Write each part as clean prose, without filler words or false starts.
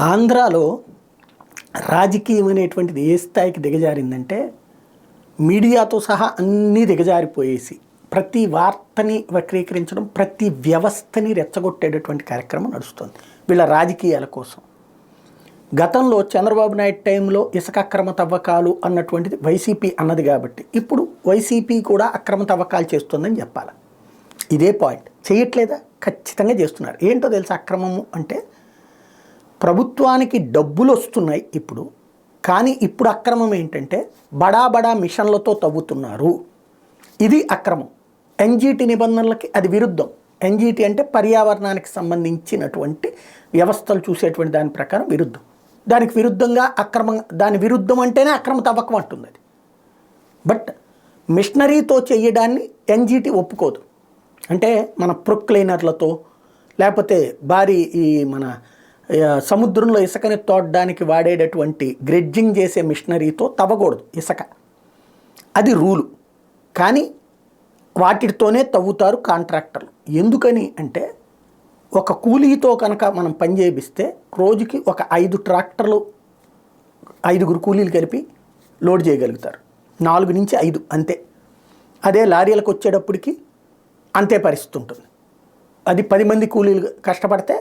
ఆంధ్రాలో రాజకీయం అనేటువంటిది ఏ స్థాయికి దిగజారిందంటే మీడియాతో సహా అన్నీ దిగజారిపోయేసి ప్రతి వార్తని వక్రీకరించడం, ప్రతి వ్యవస్థని రెచ్చగొట్టేటటువంటి కార్యక్రమం నడుస్తుంది వీళ్ళ రాజకీయాల కోసం. గతంలో చంద్రబాబు నాయుడు టైంలో ఇసుక అక్రమ తవ్వకాలు అన్నటువంటిది వైసీపీ అన్నది కాబట్టి ఇప్పుడు వైసీపీ కూడా అక్రమ తవ్వకాలు చేస్తుందని చెప్పాలి. ఇదే పాయింట్. చేయట్లేదా? ఖచ్చితంగా చేస్తున్నారు. ఏంటో తెలుసా అక్రమము అంటే, ప్రభుత్వానికి డబ్బులు వస్తున్నాయి ఇప్పుడు, కానీ ఇప్పుడు అక్రమం ఏంటంటే బడా బడా మిషన్లతో తవ్వుతున్నారు. ఇది అక్రమం. ఎన్జీటీ నిబంధనలకి అది విరుద్ధం. ఎన్జీటీ అంటే పర్యావరణానికి సంబంధించినటువంటి వ్యవస్థలు చూసేటువంటి దాని ప్రకారం విరుద్ధం. దానికి విరుద్ధంగా అక్రమం, దాని విరుద్ధం అంటేనే అక్రమ తవ్వకం అంటుంది అది. బట్ మిషనరీతో చేయడాన్ని ఎన్జీటీ ఒప్పుకోదు. అంటే మన ప్రొక్లైనర్లతో లేకపోతే భారీ ఈ మన సముద్రంలో ఇసుకని తోడడానికి వాడేటటువంటి గ్రెడ్జింగ్ చేసే మిషనరీతో తవ్వకూడదు ఇసుక. అది రూలు. కానీ వాటితోనే తవ్వుతారు కాంట్రాక్టర్లు. ఎందుకని అంటే, ఒక కూలీతో కనుక మనం పని చేపిస్తే రోజుకి ఒక 5 ట్రాక్టర్లు 5గురు కూలీలు కలిపి లోడ్ చేయగలుగుతారు. 4 నుంచి 5 అంతే. అదే లారీలకు వచ్చేటప్పటికి అంతే పరిస్థితి ఉంటుంది. అది 10 మంది కూలీలు కష్టపడితే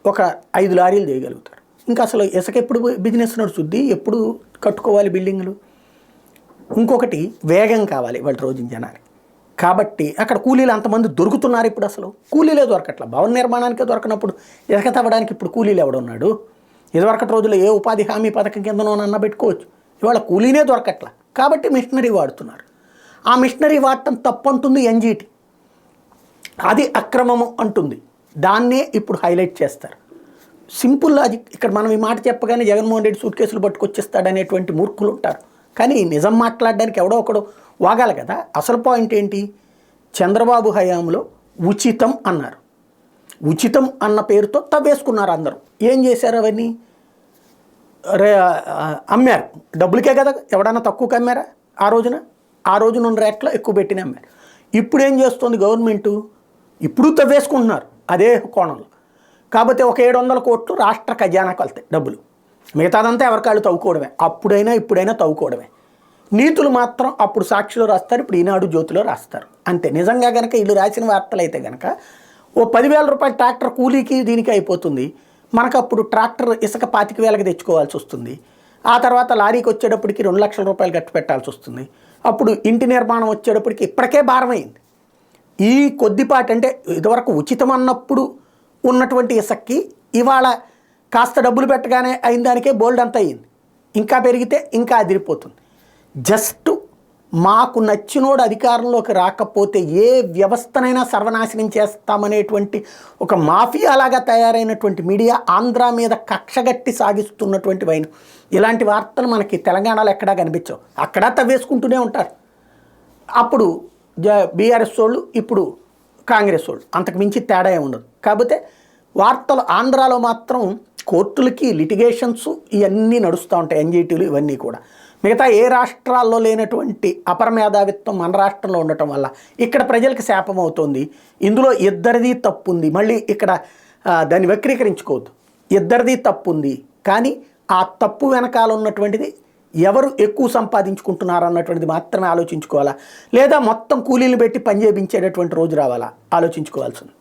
ఒక 5 లారీలు చేయగలుగుతారు. ఇంకా అసలు ఇసుక ఎప్పుడు బిజినెస్ నడుస్తుంది, ఎప్పుడు కట్టుకోవాలి బిల్డింగ్లు. ఇంకొకటి వేగం కావాలి వాళ్ళ రోజు జనానికి. కాబట్టి అక్కడ కూలీలు అంతమంది దొరుకుతున్నారు. ఇప్పుడు అసలు కూలీలే దొరకట్లా. భవన నిర్మాణానికే దొరకనప్పుడు ఇసుక తవ్వడానికి ఇప్పుడు కూలీలు ఎవడున్నాడు? ఇదివరకటి రోజుల్లో ఏ ఉపాధి హామీ పథకం కిందనోనన్నా పెట్టుకోవచ్చు. ఇవాళ కూలీనే దొరకట్లా. కాబట్టి మిషనరీ వాడుతున్నారు. ఆ మిషనరీ వాడటం తప్పు అంటుంది ఎన్జీటీ. అది అక్రమము అంటుంది. దాన్నే ఇప్పుడు హైలైట్ చేస్తారు. Simple logic. ఇక్కడ మనం ఈ మాట చెప్పగానే జగన్మోహన్ రెడ్డి సూట్ కేసులు పట్టుకొచ్చేస్తాడనేటువంటి మూర్ఖులు ఉంటారు. కానీ నిజం మాట్లాడడానికి ఎవడో ఒకడు వాగాలి కదా. అసలు పాయింట్ ఏంటి? చంద్రబాబు హయాంలో ఉచితం అన్నారు. ఉచితం అన్న పేరుతో తవ్వేసుకున్నారు అందరూ. ఏం చేశారు? అవన్నీ అమ్మారు. డబ్బులకే కదా. ఎవడన్నా తక్కువకి అమ్మారా? ఆ రోజున రేట్లో ఎక్కువ పెట్టిన అమ్మారు. ఇప్పుడు ఏం చేస్తుంది గవర్నమెంటు? ఇప్పుడు తవ్వేసుకుంటున్నారు అదే కోణంలో. కాకపోతే ఒక 700 కోట్లు రాష్ట్ర ఖజానాకు వెళ్తాయి డబ్బులు. మిగతాదంతా ఎవరికాళ్ళు తవ్వుకోవడమే. అప్పుడైనా ఇప్పుడైనా తవ్వుకోవడమే. నీతులు మాత్రం అప్పుడు సాక్షిలో రాస్తారు, ఇప్పుడు ఈనాడు జ్యోతిలో రాస్తారు అంతే. నిజంగా కనుక వీళ్ళు రాసిన వార్తలు అయితే కనుక ఓ 10,000 రూపాయల ట్రాక్టర్ కూలీకి దీనికి అయిపోతుంది. మనకు అప్పుడు ట్రాక్టర్ ఇసుక 25,000కి తెచ్చుకోవాల్సి వస్తుంది. ఆ తర్వాత లారీకి వచ్చేటప్పటికి 2 లక్షల రూపాయలు ఖర్చు పెట్టాల్సి వస్తుంది. అప్పుడు ఇంటి నిర్మాణం వచ్చేటప్పటికి ఇప్పటికే భారమైంది. ఈ కొద్దిపాటి అంటే ఇదివరకు ఉచితం అన్నప్పుడు ఉన్నటువంటి ఇసుక్కి ఇవాళ కాస్త డబ్బులు పెట్టగానే అయిన దానికే బోల్డ్ అంత అయ్యింది. ఇంకా పెరిగితే ఇంకా అదిరిపోతుంది. జస్ట్ మాకు నచ్చినోడు అధికారంలోకి రాకపోతే ఏ వ్యవస్థనైనా సర్వనాశనం చేస్తామనేటువంటి ఒక మాఫియాలాగా తయారైనటువంటి మీడియా ఆంధ్ర మీద కక్షగట్టి సాగిస్తున్నటువంటి వైన్. ఇలాంటి వార్తలు మనకి తెలంగాణలో ఎక్కడా కనిపించవు. అక్కడ తవ్వేసుకుంటూనే ఉంటారు. అప్పుడు బీఆర్ఎస్ వాళ్ళు, ఇప్పుడు కాంగ్రెస్ వాళ్ళు. అంతకు మించి తేడా ఉండదు. కాకపోతే వార్తలు ఆంధ్రాలో మాత్రం కోర్టులకి లిటిగేషన్స్ ఇవన్నీ నడుస్తూ ఉంటాయి. ఎన్జీటీలు ఇవన్నీ కూడా. మిగతా ఏ రాష్ట్రాల్లో లేనటువంటి అపరమేధావిత్వం మన రాష్ట్రంలో ఉండటం వల్ల ఇక్కడ ప్రజలకు శాపం అవుతుంది. ఇందులో ఇద్దరిది తప్పు ఉంది. మళ్ళీ ఇక్కడ దాన్ని వక్రీకరించుకోవద్దు. ఇద్దరిది తప్పు ఉంది. కానీ ఆ తప్పు వెనకాల ఉన్నటువంటిది ఎవరు ఎక్కువ సంపాదించుకుంటున్నారు అన్నటువంటిది మాత్రమే ఆలోచించుకోవాలా, లేదా మొత్తం కూలీలు పెట్టి పని చేయించేటటువంటి రోజు రావాలా ఆలోచించుకోవాల్సింది.